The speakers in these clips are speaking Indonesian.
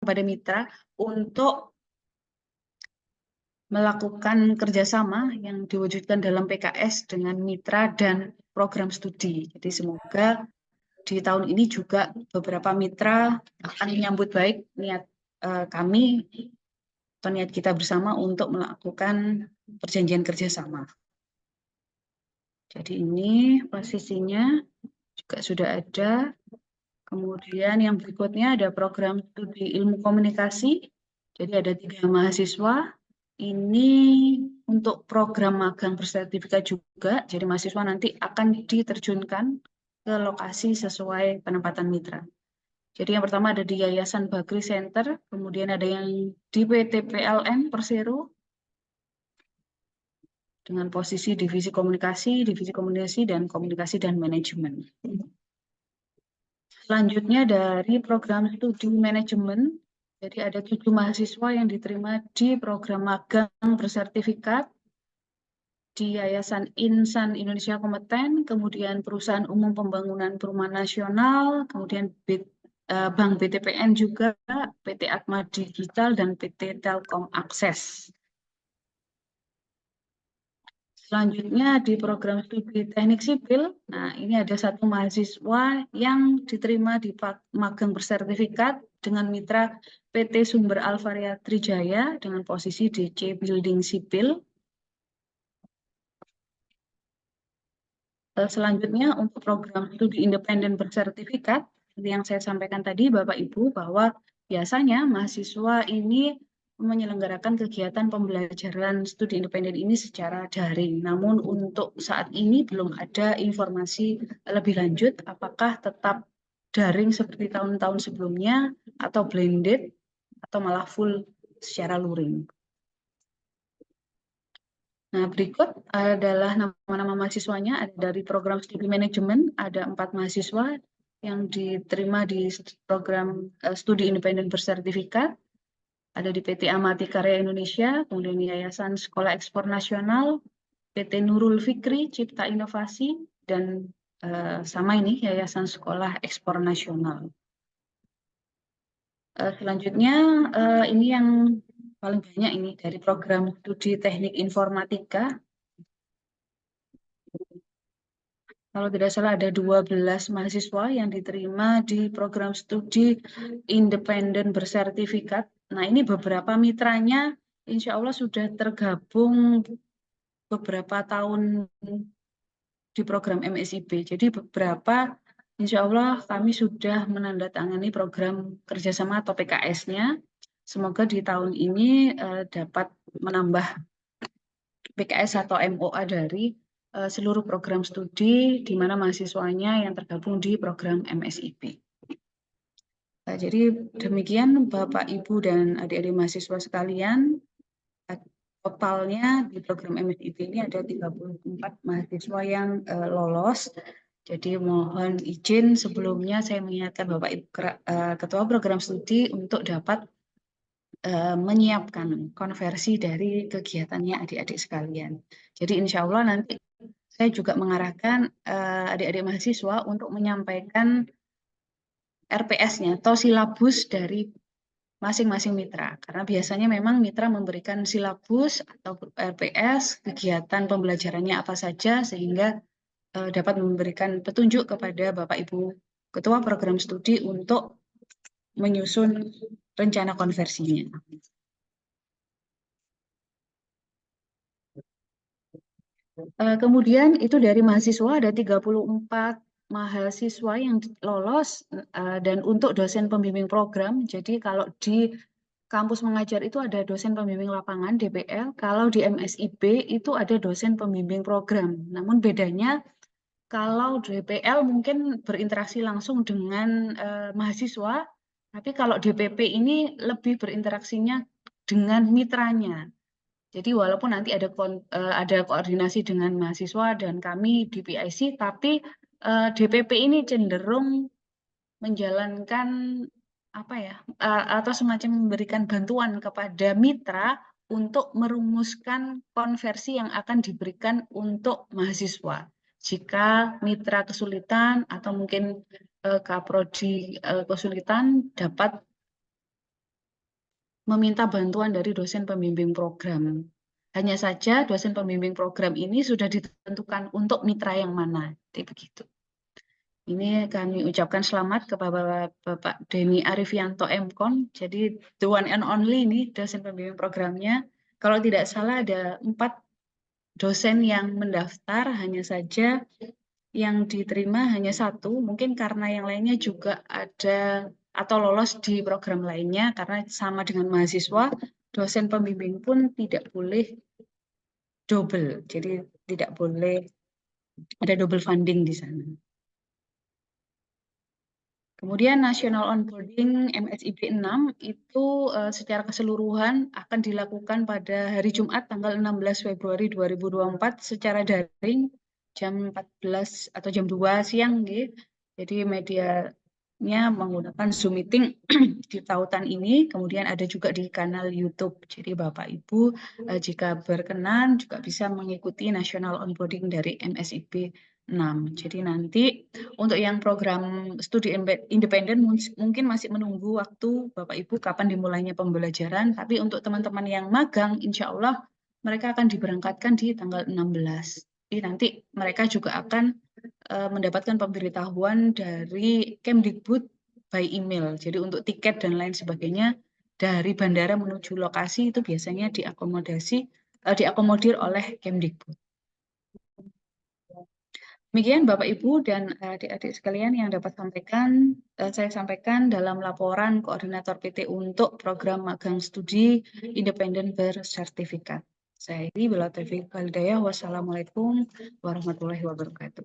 kepada mitra untuk melakukan kerjasama yang diwujudkan dalam PKS dengan mitra dan program studi. Jadi semoga di tahun ini juga beberapa mitra akan menyambut baik niat kami atau niat kita bersama untuk melakukan perjanjian kerjasama. Jadi ini posisinya juga sudah ada. Kemudian yang berikutnya ada program studi ilmu komunikasi. Jadi ada 3 mahasiswa. Ini untuk program magang bersertifikat juga. Jadi mahasiswa nanti akan diterjunkan ke lokasi sesuai penempatan mitra. Jadi yang pertama ada di Yayasan Bakri Center, kemudian ada yang di PT PLN Persero dengan posisi divisi komunikasi dan komunikasi dan manajemen. Selanjutnya dari program studi manajemen, jadi ada 7 mahasiswa yang diterima di program magang bersertifikat di Yayasan Insan Indonesia Kompeten, kemudian Perusahaan Umum Pembangunan Perumahan Nasional, kemudian Bank BTPN juga, PT Atma Digital, dan PT Telkom Akses. Selanjutnya di program studi teknik sipil, nah ini ada 1 mahasiswa yang diterima di magang bersertifikat dengan mitra PT Sumber Alvaria Trijaya dengan posisi DC Building Sipil. Selanjutnya untuk program studi independen bersertifikat, seperti yang saya sampaikan tadi Bapak Ibu, bahwa biasanya mahasiswa ini menyelenggarakan kegiatan pembelajaran studi independen ini secara daring. Namun untuk saat ini belum ada informasi lebih lanjut apakah tetap daring seperti tahun-tahun sebelumnya atau blended atau malah full secara luring. Nah, berikut adalah nama-nama mahasiswanya. Ada dari program studi manajemen, ada 4 mahasiswa yang diterima di program studi independen bersertifikat. Ada di PT Amati Karya Indonesia, kemudian Yayasan Sekolah Ekspor Nasional, PT Nurul Fikri Cipta Inovasi, dan sama ini Yayasan Sekolah Ekspor Nasional. Selanjutnya ini yang paling banyak ini dari program studi teknik informatika. Kalau tidak salah ada 12 mahasiswa yang diterima di program studi independen bersertifikat. Nah, ini beberapa mitranya insya Allah sudah tergabung beberapa tahun di program MSIB. Jadi beberapa insya Allah kami sudah menandatangani program kerjasama atau PKS-nya. Semoga di tahun ini dapat menambah PKS atau MOA dari seluruh program studi di mana mahasiswanya yang tergabung di program MSIP. Jadi demikian Bapak, Ibu, dan adik-adik mahasiswa sekalian, totalnya di program MSIP ini ada 34 mahasiswa yang lolos. Jadi mohon izin sebelumnya saya mengingatkan Bapak Ibu Ketua Program Studi untuk dapat menyiapkan konversi dari kegiatannya adik-adik sekalian. Jadi insya Allah nanti saya juga mengarahkan adik-adik mahasiswa untuk menyampaikan RPS-nya atau silabus dari masing-masing mitra. Karena biasanya memang mitra memberikan silabus atau RPS, kegiatan pembelajarannya apa saja, sehingga dapat memberikan petunjuk kepada Bapak Ibu Ketua Program Studi untuk menyusun rencana konversinya. Kemudian itu dari mahasiswa ada 34 mahasiswa yang lolos dan untuk dosen pembimbing program. Jadi kalau di kampus mengajar itu ada dosen pembimbing lapangan DPL, kalau di MSIB itu ada dosen pembimbing program. Namun bedanya kalau DPL mungkin berinteraksi langsung dengan mahasiswa, tapi kalau DPP ini lebih berinteraksinya dengan mitranya. Jadi walaupun nanti ada koordinasi dengan mahasiswa dan kami di PIC, tapi DPP ini cenderung menjalankan apa ya, atau semacam memberikan bantuan kepada mitra untuk merumuskan konversi yang akan diberikan untuk mahasiswa. Jika mitra kesulitan atau mungkin kaprodi kesulitan, dapat meminta bantuan dari dosen pembimbing program. Hanya saja dosen pembimbing program ini sudah ditentukan untuk mitra yang mana. Jadi begitu. Ini kami ucapkan selamat kepada Bapak Denny Arifianto MKon. Jadi the one and only ini dosen pembimbing programnya. Kalau tidak salah ada 4 dosen yang mendaftar, hanya saja yang diterima hanya 1. Mungkin karena yang lainnya juga ada atau lolos di program lainnya, karena sama dengan mahasiswa, dosen pembimbing pun tidak boleh double. Jadi tidak boleh ada double funding di sana. Kemudian National Onboarding MSIB 6 itu secara keseluruhan akan dilakukan pada hari Jumat tanggal 16 Februari 2024 secara daring jam 14 atau jam 2 siang gitu. Jadi medianya menggunakan Zoom meeting di tautan ini, kemudian ada juga di kanal YouTube. Jadi Bapak Ibu jika berkenan juga bisa mengikuti National Onboarding dari MSIB 6. Jadi nanti untuk yang program studi independen mungkin masih menunggu waktu Bapak Ibu kapan dimulainya pembelajaran, tapi untuk teman-teman yang magang insya Allah mereka akan diberangkatkan di tanggal 16. Jadi nanti mereka juga akan mendapatkan pemberitahuan dari Kemdikbud by email. Jadi untuk tiket dan lain sebagainya dari bandara menuju lokasi itu biasanya diakomodir oleh Kemdikbud. Demikian Bapak Ibu dan adik-adik sekalian yang dapat saya sampaikan dalam laporan koordinator PT untuk program magang studi independen bersertifikat. Saya Bila Taufiq Walhidayah. Wassalamualaikum warahmatullahi wabarakatuh.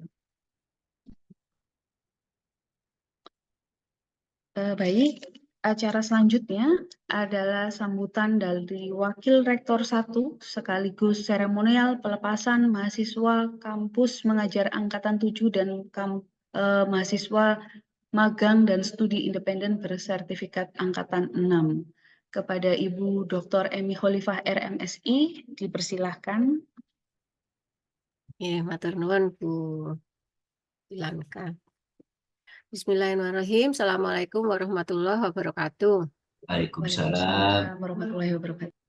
Baik, acara selanjutnya adalah sambutan dari Wakil Rektor 1 sekaligus seremonial pelepasan mahasiswa kampus mengajar Angkatan 7 dan mahasiswa magang dan studi independen bersertifikat Angkatan 6. Kepada Ibu Dr. Emi Khalifah RMSI, dipersilahkan. Ya, matur nuwun Bu Ilanka. Bismillahirrahmanirrahim. Assalamualaikum warahmatullahi wabarakatuh. Waalaikumsalam warahmatullahi wabarakatuh.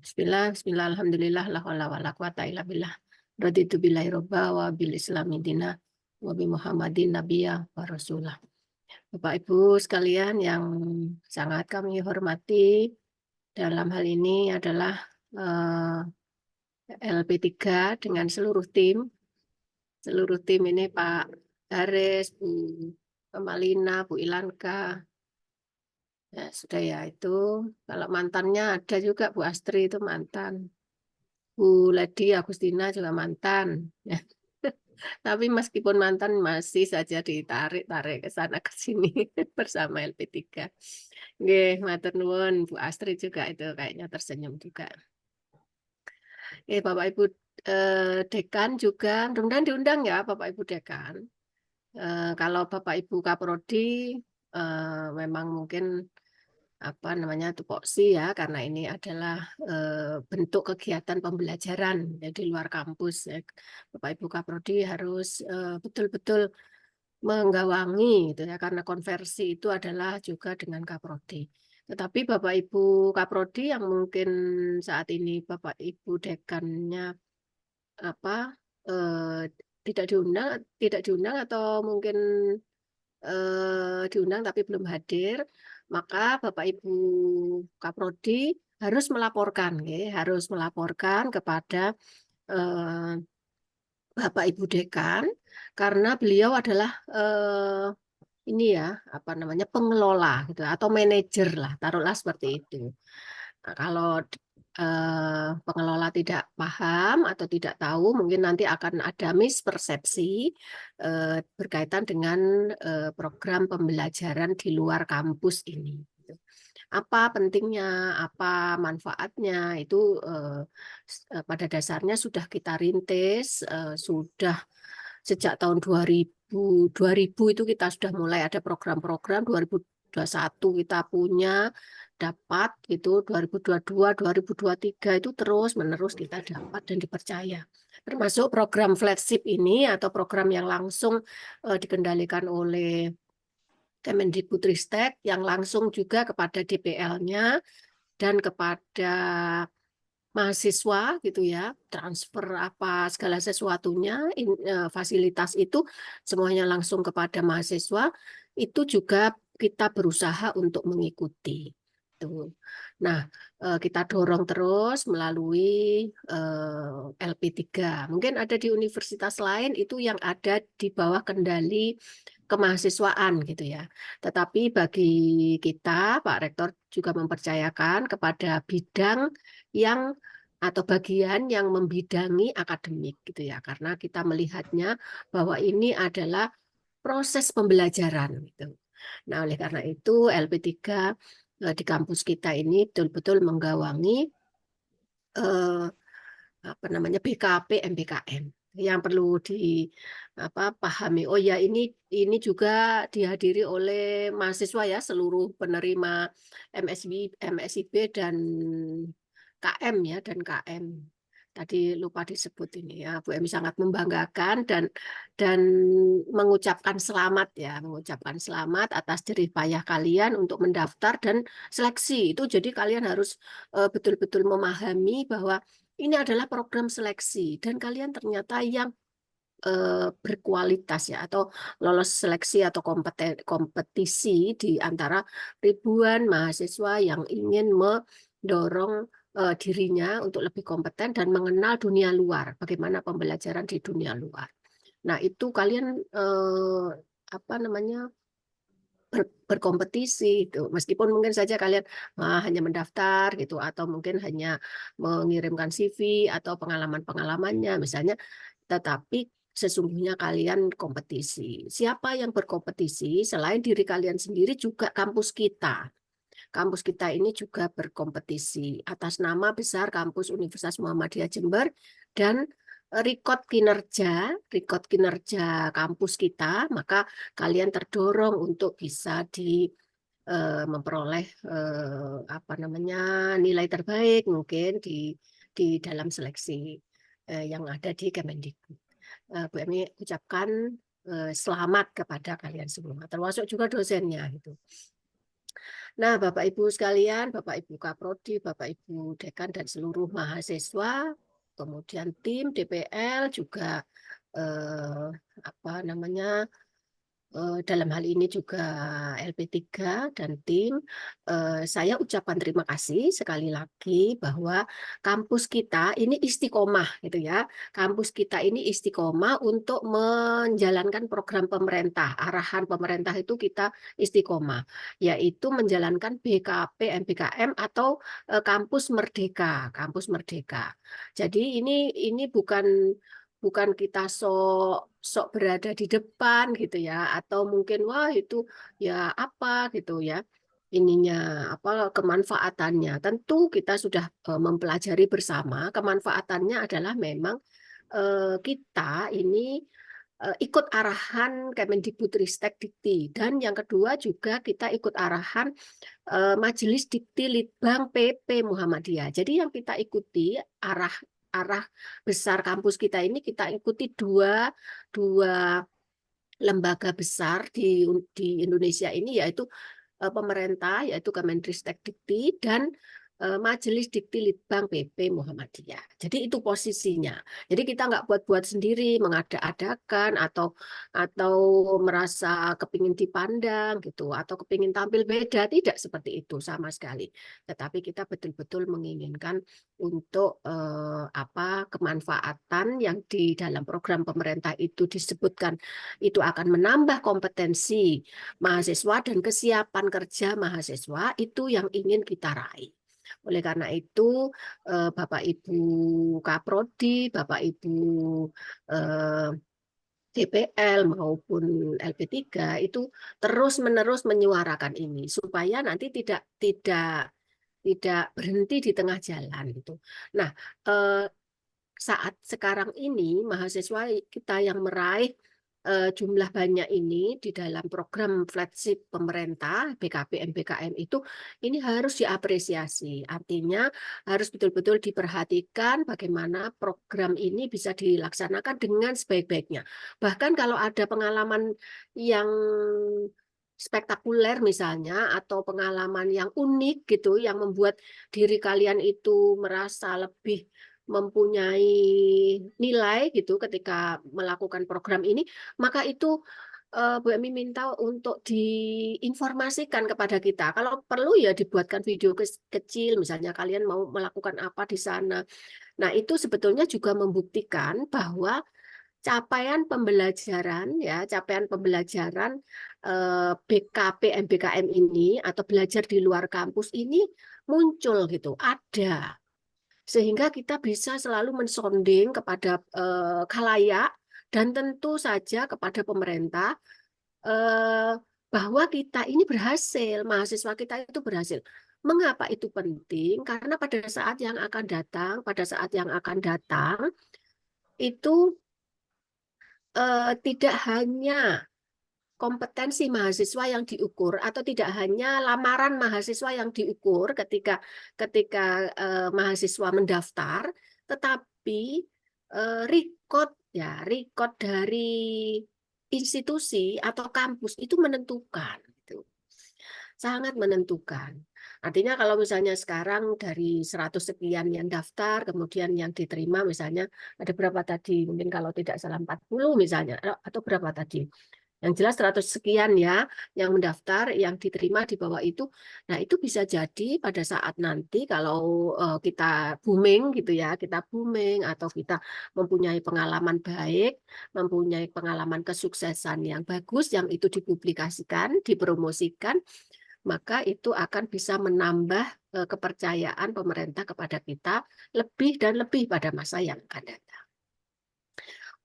Bismillah, alhamdulillah, la haula wala quwata illa billah. Raditu billahi robba wa bil islami dina wa bi Muhammadin nabiyya wa rasulah. Bapak Ibu sekalian yang sangat kami hormati, dalam hal ini adalah LP3 dengan seluruh tim. Seluruh tim ini Pak Haris, Bu Malina, Bu Ilanka. Ya, sudah ya itu. Kalau mantannya ada juga Bu Astri itu mantan. Bu Lady Agustina juga mantan. Ya. Tapi meskipun mantan masih saja ditarik-tarik ke sana ke sini bersama LP3. Nggih, matur nuwun Bu Astri juga itu kayaknya tersenyum juga. Bapak Ibu Dekan juga, mudah-mudahan diundang ya Bapak Ibu Dekan. Kalau Bapak Ibu Kaprodi memang mungkin tupoksi ya, karena ini adalah bentuk kegiatan pembelajaran ya, di luar kampus. Ya. Bapak Ibu Kaprodi harus betul-betul menggawangi gitu ya, karena konversi itu adalah juga dengan Kaprodi. Tetapi Bapak Ibu Kaprodi yang mungkin saat ini Bapak Ibu Dekannya tidak diundang atau mungkin diundang tapi belum hadir, maka Bapak Ibu Kaprodi harus melaporkan, harus melaporkan kepada Bapak Ibu Dekan, karena beliau adalah pengelola gitu, atau manajer lah, taruhlah seperti itu. Nah, kalau pengelola tidak paham atau tidak tahu, mungkin nanti akan ada mispersepsi berkaitan dengan program pembelajaran di luar kampus ini. Apa pentingnya, apa manfaatnya, itu pada dasarnya sudah kita rintis, sudah sejak tahun 2000 itu kita sudah mulai ada program-program. 2021 kita punya, dapat gitu, 2022, 2023 itu terus-menerus kita dapat dan dipercaya. Termasuk program flagship ini atau program yang langsung dikendalikan oleh Kemendikbudristek yang langsung juga kepada DPL-nya dan kepada mahasiswa gitu ya, transfer apa segala sesuatunya, fasilitas itu semuanya langsung kepada mahasiswa, itu juga kita berusaha untuk mengikuti. Tuh. Nah, kita dorong terus melalui LP3. Mungkin ada di universitas lain itu yang ada di bawah kendali kemahasiswaan gitu ya. Tetapi bagi kita, Pak Rektor juga mempercayakan kepada bidang yang atau bagian yang membidangi akademik gitu ya, karena kita melihatnya bahwa ini adalah proses pembelajaran gitu. Nah, oleh karena itu LP3 di kampus kita ini betul-betul menggawangi apa namanya BKP MBKM yang perlu pahami. Oh ya, ini juga dihadiri oleh mahasiswa ya, seluruh penerima MSIB dan KM ya, dan KM. Tadi lupa disebut ini ya, Bu Emi sangat membanggakan dan mengucapkan selamat ya, mengucapkan selamat atas jerih payah kalian untuk mendaftar dan seleksi. Itu jadi kalian harus betul-betul memahami bahwa ini adalah program seleksi dan kalian ternyata yang berkualitas ya, atau lolos seleksi atau kompetisi di antara ribuan mahasiswa yang ingin mendorong dirinya untuk lebih kompeten dan mengenal dunia luar, bagaimana pembelajaran di dunia luar. Nah, itu kalian apa namanya berkompetisi itu, meskipun mungkin saja kalian hanya mendaftar gitu, atau mungkin hanya mengirimkan CV atau pengalaman-pengalamannya misalnya, tetapi sesungguhnya kalian kompetisi. Siapa yang berkompetisi selain diri kalian sendiri juga kampus kita. Kampus kita ini juga berkompetisi atas nama besar Kampus Universitas Muhammadiyah Jember dan rekod kinerja kampus kita, maka kalian terdorong untuk bisa memperoleh apa namanya nilai terbaik mungkin di dalam seleksi yang ada di Kemendikbud. Bu Emi ucapkan selamat kepada kalian semua, termasuk juga dosennya gitu. Nah, Bapak Ibu sekalian, Bapak Ibu Kaprodi, Bapak Ibu Dekan dan seluruh mahasiswa, kemudian tim DPL juga apa namanya dalam hal ini juga LP3 dan tim, saya ucapkan terima kasih sekali lagi bahwa kampus kita ini istiqomah gitu ya. Kampus kita ini istiqomah untuk menjalankan program pemerintah. Arahan pemerintah itu kita istiqomah, yaitu menjalankan BKP MBKM atau kampus merdeka, kampus merdeka. Jadi ini bukan kita sok berada di depan gitu ya, atau mungkin wah itu ya apa gitu ya ininya apa kemanfaatannya. Tentu kita sudah mempelajari bersama kemanfaatannya adalah memang kita ini ikut arahan Kemendikbudristek Dikti, dan yang kedua juga kita ikut arahan Majelis Dikti Litbang PP Muhammadiyah. Jadi yang kita ikuti arah besar kampus kita ini, kita ikuti dua lembaga besar di Indonesia ini, yaitu pemerintah, yaitu Kemendristek Dikti dan Majelis Dikti Litbang PP Muhammadiyah. Jadi itu posisinya. Jadi kita nggak buat-buat sendiri, mengada-adakan atau merasa kepingin dipandang gitu, atau kepingin tampil beda, tidak seperti itu sama sekali. Tetapi kita betul-betul menginginkan untuk kemanfaatan yang di dalam program pemerintah itu disebutkan itu akan menambah kompetensi mahasiswa dan kesiapan kerja mahasiswa, itu yang ingin kita raih. Oleh karena itu, Bapak Ibu Kaprodi, Bapak Ibu DPL maupun LP3 itu terus-menerus menyuarakan ini supaya nanti tidak berhenti di tengah jalan gitu. Nah, saat sekarang ini mahasiswa kita yang meraih jumlah banyak ini di dalam program flagship pemerintah BKP MBKM itu, ini harus diapresiasi. Artinya harus betul-betul diperhatikan bagaimana program ini bisa dilaksanakan dengan sebaik-baiknya. Bahkan kalau ada pengalaman yang spektakuler misalnya, atau pengalaman yang unik gitu, yang membuat diri kalian itu merasa lebih mempunyai nilai gitu ketika melakukan program ini, maka itu Bu Emi minta untuk diinformasikan kepada kita. Kalau perlu ya dibuatkan video kecil, misalnya kalian mau melakukan apa di sana. Nah, itu sebetulnya juga membuktikan bahwa capaian pembelajaran BKP MBKM ini atau belajar di luar kampus ini muncul gitu, ada. Sehingga kita bisa selalu mensonding kepada khalayak dan tentu saja kepada pemerintah bahwa kita ini berhasil, mahasiswa kita itu berhasil. Mengapa itu penting? Karena pada saat yang akan datang itu tidak hanya kompetensi mahasiswa yang diukur atau tidak hanya lamaran mahasiswa yang diukur ketika mahasiswa mendaftar, tetapi record dari institusi atau kampus itu menentukan, gitu. Sangat menentukan. Artinya kalau misalnya sekarang dari 100 sekian yang daftar, kemudian yang diterima misalnya ada berapa tadi? Mungkin kalau tidak salah 40 misalnya, atau berapa tadi? Yang jelas 100 sekian ya yang mendaftar, yang diterima di bawah itu. Nah, itu bisa jadi pada saat nanti kalau kita booming gitu ya, kita booming atau kita mempunyai pengalaman baik, mempunyai pengalaman kesuksesan yang bagus, yang itu dipublikasikan, dipromosikan, maka itu akan bisa menambah kepercayaan pemerintah kepada kita lebih dan lebih pada masa yang akan datang.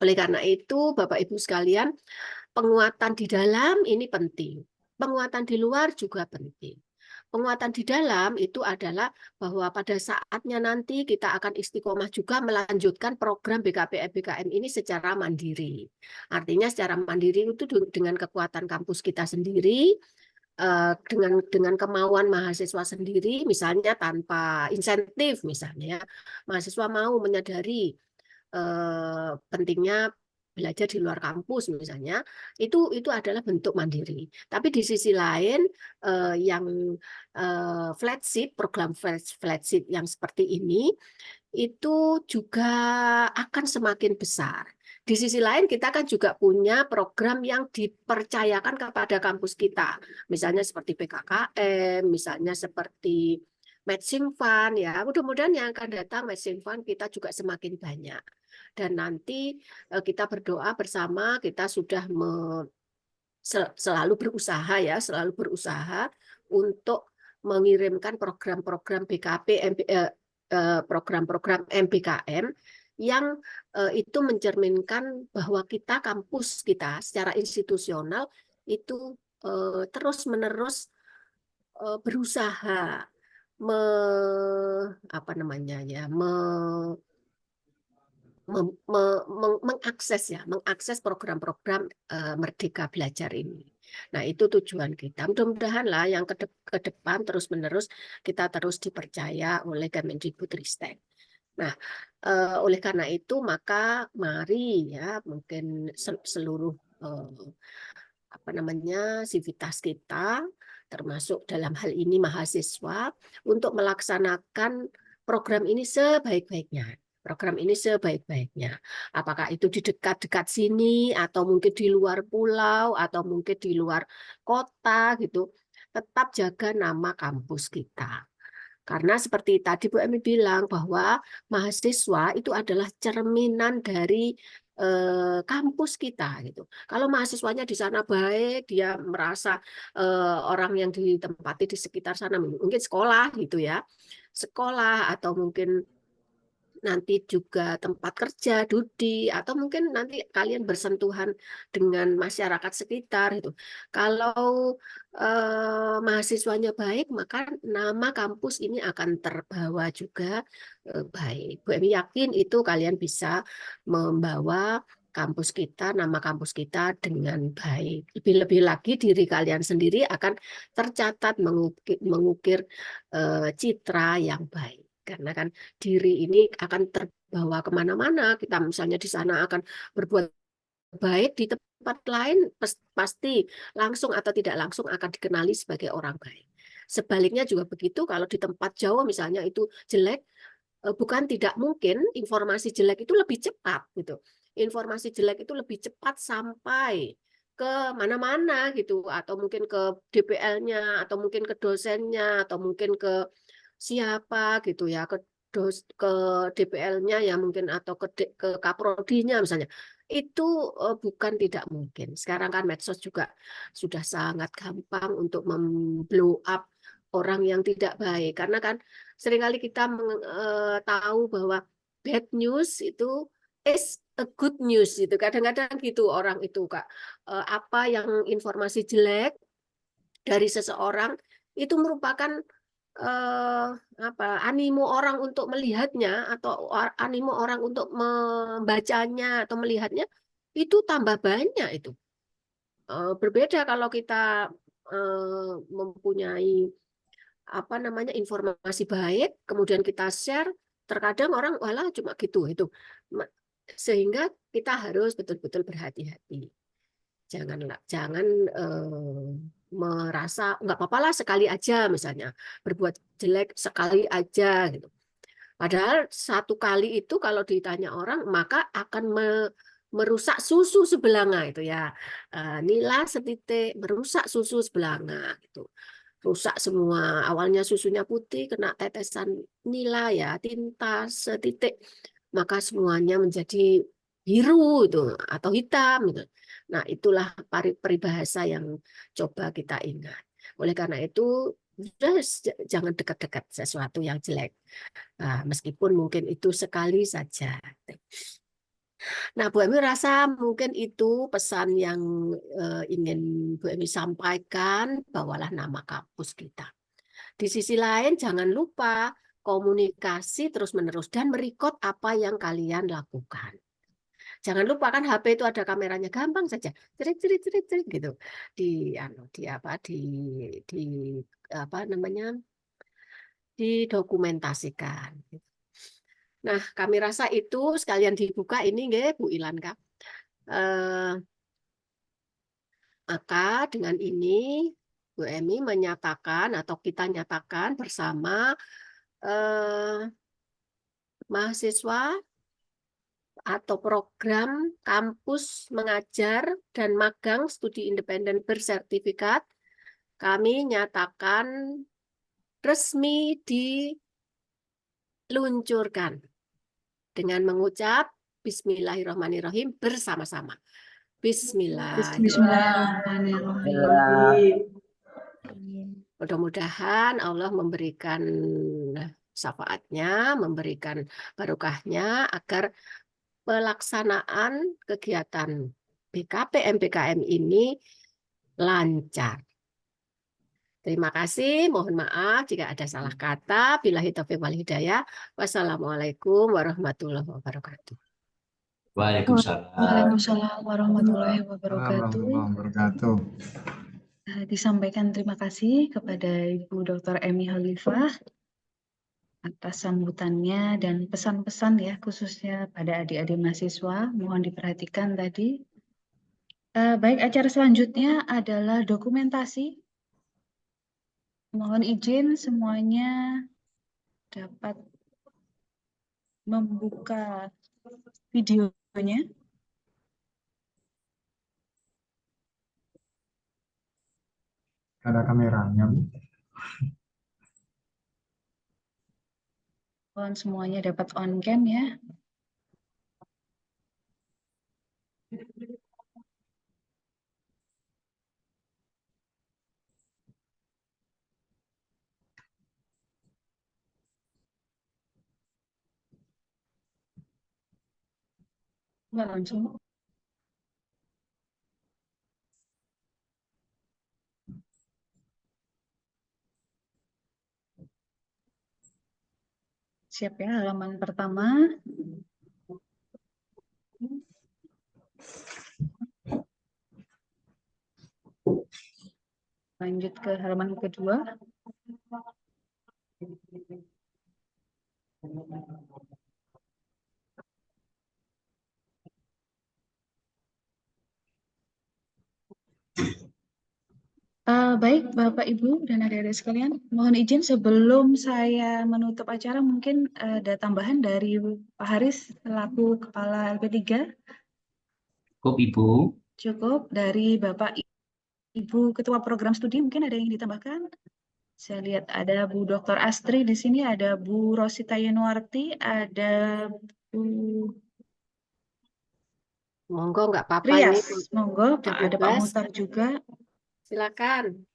Oleh karena itu, Bapak Ibu sekalian, penguatan di dalam ini penting. Penguatan di luar juga penting. Penguatan di dalam itu adalah bahwa pada saatnya nanti kita akan istiqomah juga melanjutkan program BKP BKM ini secara mandiri. Artinya secara mandiri itu dengan kekuatan kampus kita sendiri, dengan kemauan mahasiswa sendiri, misalnya tanpa insentif, misalnya mahasiswa mau menyadari pentingnya belajar di luar kampus misalnya, itu adalah bentuk mandiri. Tapi di sisi lain yang flat sheet, program flat sheet yang seperti ini itu juga akan semakin besar. Di sisi lain kita kan juga punya program yang dipercayakan kepada kampus kita, misalnya seperti PKKM, misalnya seperti matching fund ya. Mudah-mudahan yang akan datang matching fund kita juga semakin banyak. Dan nanti kita berdoa bersama, kita sudah selalu berusaha untuk mengirimkan program-program BKP, program-program MBKM yang itu mencerminkan bahwa kita, kampus kita secara institusional itu terus-menerus berusaha mengakses program-program Merdeka Belajar ini. Nah, itu tujuan kita. Mudah-mudahan lah yang ke depan terus-menerus kita terus dipercaya oleh Kemendikbudristek. Nah, oleh karena itu maka mari ya mungkin seluruh sivitas kita, termasuk dalam hal ini mahasiswa, untuk melaksanakan program ini sebaik-baiknya. Apakah itu di dekat-dekat sini, atau mungkin di luar pulau, atau mungkin di luar kota gitu. Tetap jaga nama kampus kita. Karena seperti tadi Bu Emi bilang bahwa mahasiswa itu adalah cerminan dari kampus kita gitu. Kalau mahasiswanya di sana baik, dia merasa orang yang ditempati di sekitar sana mungkin sekolah gitu ya. Sekolah atau mungkin nanti juga tempat kerja, studi, atau mungkin nanti kalian bersentuhan dengan masyarakat sekitar itu. Kalau mahasiswanya baik, maka nama kampus ini akan terbawa juga baik. Bu Emi yakin itu kalian bisa membawa kampus kita, nama kampus kita dengan baik. Lebih-lebih lagi diri kalian sendiri akan tercatat mengukir citra yang baik. Karena kan diri ini akan terbawa kemana-mana. Kita misalnya di sana akan berbuat baik di tempat lain pasti langsung atau tidak langsung akan dikenali sebagai orang baik. Sebaliknya juga begitu, kalau di tempat jauh misalnya itu jelek, bukan tidak mungkin informasi jelek itu lebih cepat gitu. Informasi jelek itu lebih cepat sampai ke mana-mana gitu, atau mungkin ke DPL-nya, atau mungkin ke dosennya, atau mungkin ke siapa gitu ya, ke DPL-nya ya mungkin, atau ke Kaprodinya misalnya. Itu bukan tidak mungkin. Sekarang kan medsos juga sudah sangat gampang untuk memblow up orang yang tidak baik, karena kan seringkali kita tahu bahwa bad news itu is a good news itu. Kadang-kadang gitu orang itu Kak. Apa yang informasi jelek dari seseorang itu merupakan apa animo orang untuk melihatnya, atau animo orang untuk membacanya atau melihatnya itu tambah banyak itu. Berbeda kalau kita mempunyai apa namanya informasi baik, kemudian kita share, terkadang orang walah cuma gitu itu. Sehingga kita harus betul-betul berhati-hati. Jangan merasa nggak apa-apa lah sekali aja, misalnya berbuat jelek sekali aja gitu. Padahal satu kali itu kalau ditanya orang maka akan merusak susu sebelanga itu ya. Nila setitik merusak susu sebelanga gitu. Rusak semua. Awalnya susunya putih, kena tetesan nila ya, tinta setitik, maka semuanya menjadi biru itu atau hitam gitu. Nah, itulah peribahasa yang coba kita ingat. Oleh karena itu, jangan dekat-dekat sesuatu yang jelek. Nah, meskipun mungkin itu sekali saja. Nah, Bu Emi rasa mungkin itu pesan yang ingin Bu Emi sampaikan, bawalah nama kampus kita. Di sisi lain, jangan lupa komunikasi terus-menerus dan merekod apa yang kalian lakukan. Jangan lupa kan HP itu ada kameranya, gampang saja, cerit cerit cerit cerit gitu, di apa namanya, didokumentasikan. Nah, kami rasa itu sekalian dibuka ini nggih Bu Ilanka. Maka dengan ini Bu Emi menyatakan atau kita nyatakan bersama mahasiswa atau program kampus mengajar dan magang studi independen bersertifikat, kami nyatakan resmi diluncurkan dengan mengucap Bismillahirrahmanirrahim bersama-sama. Bismillahirrahmanirrahim. Mudah-mudahan Allah memberikan syafaatnya, memberikan barokahnya agar pelaksanaan kegiatan BKP MPKM ini lancar. Terima kasih, mohon maaf jika ada salah kata. Billahi taufiq wal hidayah. Wassalamualaikum warahmatullahi wabarakatuh. Waalaikumsalam. Waalaikumsalam warahmatullahi wabarakatuh. Warahmatullahi wabarakatuh. Disampaikan terima kasih kepada Ibu Dr. Emi Khalifah atas sambutannya dan pesan-pesan ya, khususnya pada adik-adik mahasiswa, mohon diperhatikan tadi. Baik, acara selanjutnya adalah dokumentasi. Mohon izin semuanya dapat membuka videonya. Ada kameranya, Bu. Mohon semuanya dapat on cam ya. Nggak langsung. Siap ya, halaman pertama. Lanjut ke halaman kedua. Baik, Bapak, Ibu, dan adik-adik sekalian, mohon izin sebelum saya menutup acara, mungkin ada tambahan dari Pak Haris selaku Kepala LP3. Cukup Ibu. Cukup. Dari Bapak Ibu Ketua Program Studi, mungkin ada yang ditambahkan? Saya lihat ada Bu Dr. Astri di sini, ada Bu Rosita Yenuarti, ada Bu Monggo nggak apa-apa ini Rias. Monggo, udah ada Pak bebas. Muhtar juga. Silakan.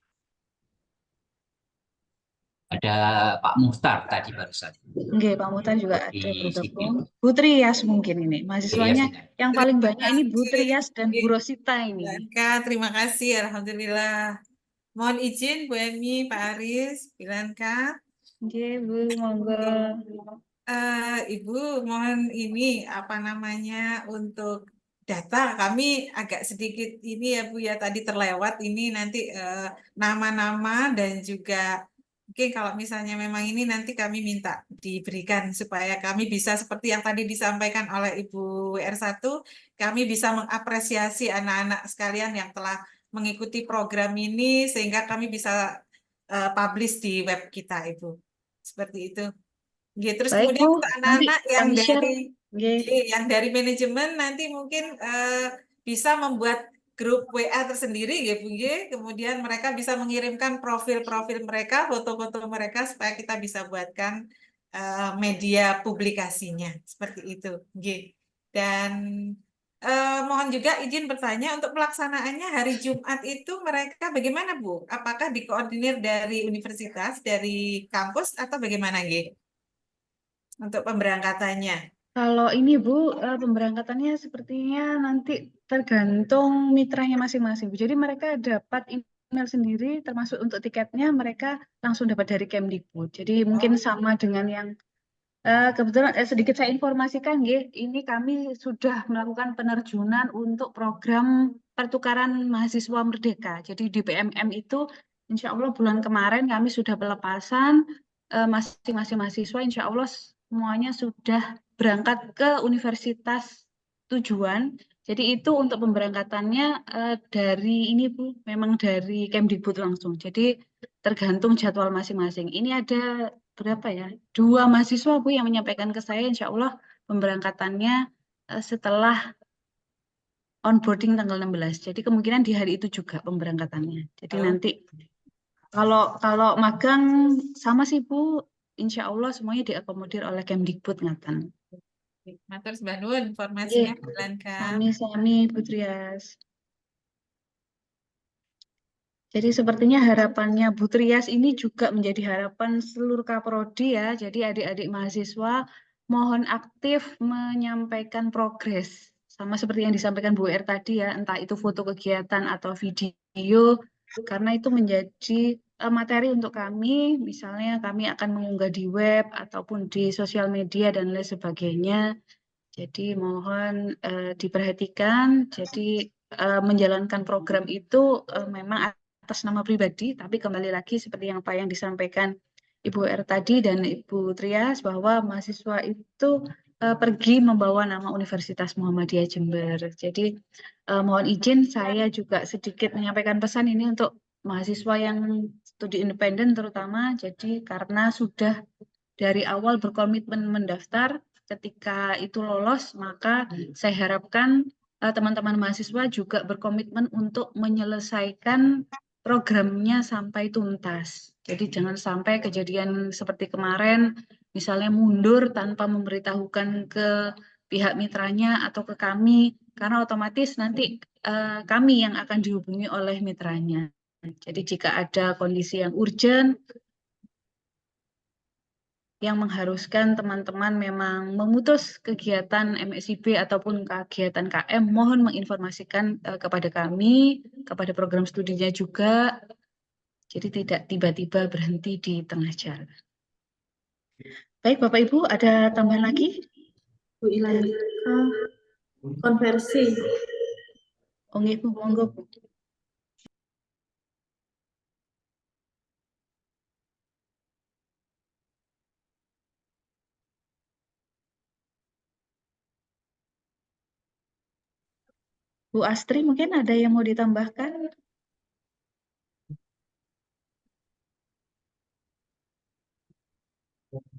Ada Pak Muhtar tadi barusan Oke, Pak Muhtar juga ada di sini. bergabung. Bu Trias mungkin ini. Mahasiswanya Iya, yang paling Terima banyak ini Bu kasih. Trias dan Bu Rosita ini. Bianca, terima kasih. Alhamdulillah. Mohon izin Bu Emi, Pak Aris, Bianca. Oke, Bu, monggo. Ibu, mohon ini apa namanya untuk data kami agak sedikit ini ya Bu ya tadi terlewat ini nanti nama-nama dan juga mungkin kalau misalnya memang ini nanti kami minta diberikan supaya kami bisa seperti yang tadi disampaikan oleh Ibu WR1 kami bisa mengapresiasi anak-anak sekalian yang telah mengikuti program ini sehingga kami bisa publish di web kita Ibu. Seperti itu. Gitu. Terus Baik, kemudian Bu. untuk Nanti anak-anak yang kami share. dari Oke. yang dari manajemen nanti mungkin bisa membuat grup WA tersendiri ya Bu Ye. Kemudian mereka bisa mengirimkan profil-profil mereka, foto-foto mereka supaya kita bisa buatkan media publikasinya seperti itu. Ye. Dan mohon juga izin bertanya untuk pelaksanaannya hari Jumat itu mereka bagaimana Bu? Apakah dikoordinir dari universitas, dari kampus atau bagaimana Ye? Untuk pemberangkatannya. Kalau ini Bu, pemberangkatannya sepertinya nanti tergantung mitranya masing-masing, Bu. Jadi mereka dapat email sendiri, termasuk untuk tiketnya mereka langsung dapat dari Kemdikbud. Jadi mungkin sama dengan yang kebetulan sedikit saya informasikan, nggih, ini kami sudah melakukan penerjunan untuk program pertukaran mahasiswa merdeka. Jadi di PMM itu, insya Allah bulan kemarin kami sudah pelepasan masing-masing mahasiswa, insya Allah semuanya sudah berangkat ke universitas tujuan. Jadi itu untuk pemberangkatannya dari ini Bu, memang dari Kemdikbud langsung. Jadi tergantung jadwal masing-masing. Ini ada berapa ya? 2 mahasiswa Bu yang menyampaikan ke saya, insya Allah pemberangkatannya setelah onboarding tanggal 16. Jadi kemungkinan di hari itu juga pemberangkatannya. Jadi nanti kalau kalau magang sama sih Bu, insya Allah semuanya diakomodir oleh Kemdikbud ngaten. Matur Mbak Nun, informasinya Nggih. Blanka. Sami Bu Trias. Jadi sepertinya harapannya Bu Trias ini juga menjadi harapan seluruh kaprodi ya. Jadi adik-adik mahasiswa mohon aktif menyampaikan progres. Sama seperti yang disampaikan Bu R tadi ya, entah itu foto kegiatan atau video, karena itu menjadi materi untuk kami. Misalnya kami akan mengunggah di web ataupun di sosial media dan lain sebagainya. Jadi mohon diperhatikan. Jadi menjalankan program itu memang atas nama pribadi, tapi kembali lagi seperti yang Pak yang disampaikan Ibu R tadi dan Ibu Trias bahwa mahasiswa itu pergi membawa nama Universitas Muhammadiyah Jember. Jadi mohon izin saya juga sedikit menyampaikan pesan ini untuk mahasiswa yang studi independen terutama. Jadi karena sudah dari awal berkomitmen mendaftar, ketika itu lolos, maka saya harapkan teman-teman mahasiswa juga berkomitmen untuk menyelesaikan programnya sampai tuntas. Jadi jangan sampai kejadian seperti kemarin, misalnya mundur tanpa memberitahukan ke pihak mitranya atau ke kami, karena otomatis nanti kami yang akan dihubungi oleh mitranya. Jadi jika ada kondisi yang urgent, yang mengharuskan teman-teman memang memutus kegiatan MSIB ataupun kegiatan KM, mohon menginformasikan kepada kami, kepada program studinya juga, jadi tidak tiba-tiba berhenti di tengah jalan. Baik, Bapak Ibu, ada tambahan lagi? Bu Ilantika konversi. Oh, nggih, Bu, monggo, Bu. Bu Astri, mungkin ada yang mau ditambahkan?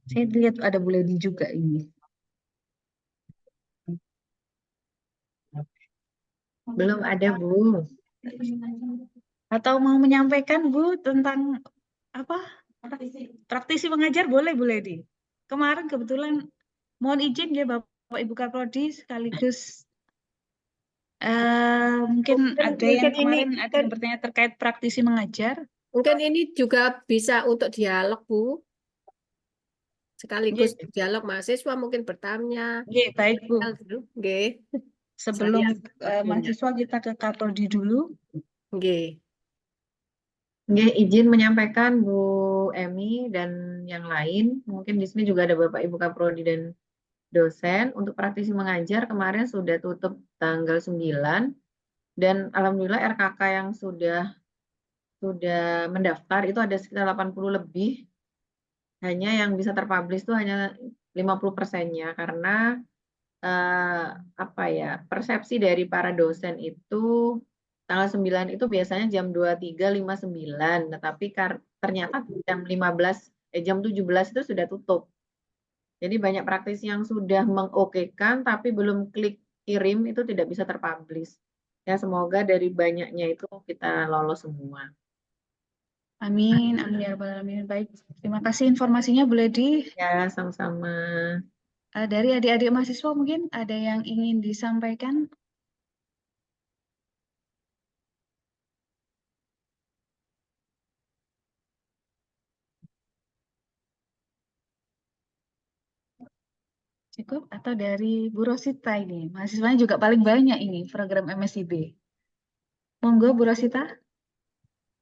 Saya lihat ada Bu Ledi juga ini. Belum ada, Bu. Atau mau menyampaikan Bu tentang apa? Praktisi mengajar boleh Bu Ledi. Kemarin kebetulan mohon izin ya Bapak Ibu Kaprodi sekaligus mungkin ada yang kemarin ada yang bertanya terkait praktisi mengajar. Mungkin ini juga bisa untuk dialog, Bu. Sekaligus dialog mahasiswa mungkin bertanya. Oke, baik Bu. Oke. Sebelum mahasiswa kita ke Kaprodi dulu. Oke. Nggih, izin menyampaikan Bu Emi dan yang lain. Mungkin di sini juga ada Bapak Ibu Kaprodi dan dosen. Untuk praktisi mengajar kemarin sudah tutup tanggal 9 dan alhamdulillah RKK yang sudah mendaftar itu ada sekitar 80 lebih. Hanya yang bisa terpublish itu hanya 50%-nya karena apa ya, persepsi dari para dosen itu tanggal 9 itu biasanya jam 23.59, tetapi ternyata jam 17 itu sudah tutup. Jadi banyak praktisi yang sudah mengokekan tapi belum klik kirim itu tidak bisa terpublish. Ya semoga dari banyaknya itu kita lolos semua. Amin, amin ya rabbal alamin. Baik, terima kasih informasinya Bu Ledi. Ya, sama-sama. Dari adik-adik mahasiswa mungkin ada yang ingin disampaikan? Cukup atau dari Bu Rosita ini? Mahasiswanya juga paling banyak ini program MSIB. Monggo Bu Rosita.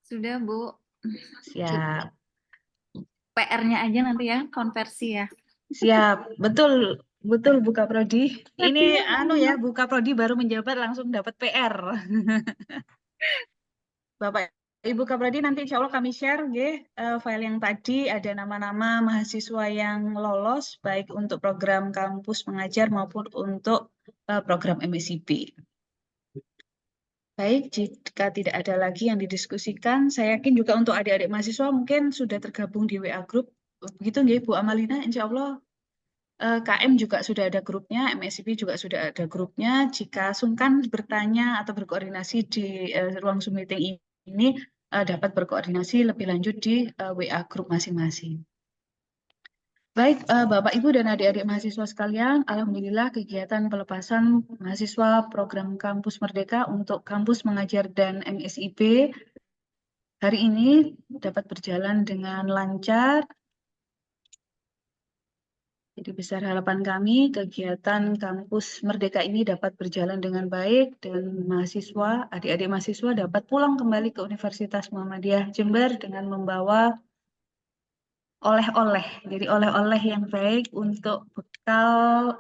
Sudah, Bu. Siap. PR-nya aja nanti ya, konversi ya. Siap. Betul, betul Bu Kaprodi. Ini ya, Bu Kaprodi baru menjabat langsung dapat PR. Bapak Ibu Kaprodi nanti insya Allah kami share file yang tadi ada nama-nama mahasiswa yang lolos baik untuk program kampus mengajar maupun untuk program MSIB. Baik, jika tidak ada lagi yang didiskusikan, saya yakin juga untuk adik-adik mahasiswa mungkin sudah tergabung di WA Group. Begitu nggih Bu Amalina, insya Allah KM juga sudah ada grupnya, MSIB juga sudah ada grupnya. Jika sungkan bertanya atau berkoordinasi di ruang Zoom meeting ini, dapat berkoordinasi lebih lanjut di WA Group masing-masing. Baik, Bapak, Ibu, dan adik-adik mahasiswa sekalian, alhamdulillah kegiatan pelepasan mahasiswa program Kampus Merdeka untuk Kampus Mengajar dan MSIB hari ini dapat berjalan dengan lancar. Jadi besar harapan kami kegiatan Kampus Merdeka ini dapat berjalan dengan baik dan mahasiswa, adik-adik mahasiswa dapat pulang kembali ke Universitas Muhammadiyah Jember dengan membawa oleh-oleh. Jadi oleh-oleh yang baik untuk bekal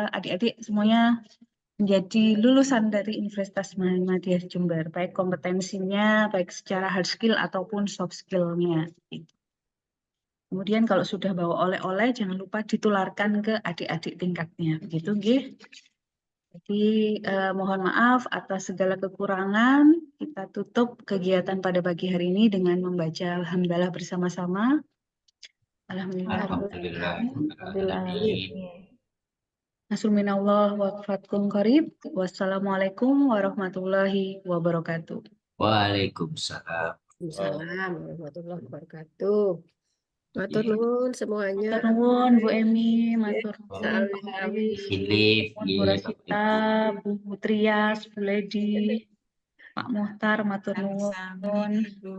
adik-adik semuanya menjadi lulusan dari Universitas Muhammadiyah Jember, baik kompetensinya, baik secara hard skill ataupun soft skill-nya. Kemudian kalau sudah bawa oleh-oleh, jangan lupa ditularkan ke adik-adik tingkatnya. Begitu, nggih. Jadi mohon maaf atas segala kekurangan. Kita tutup kegiatan pada pagi hari ini dengan membaca Alhamdulillah bersama-sama. Alhamdulillah. Nasrul minallah wa fatkum qarib. Wassalamualaikum warahmatullahi wabarakatuh. Waalaikumsalam. Waalaikumsalam warahmatullahi wabarakatuh. Matur nuwun semuanya. Matur nuwun Bu Emi, matur nuwun Pak Sami-sami. Haris, Bu Rosita, Bu Trias, Bu Ledi, Pak Muhtar, matur nuwun. Sami-sami, Bu.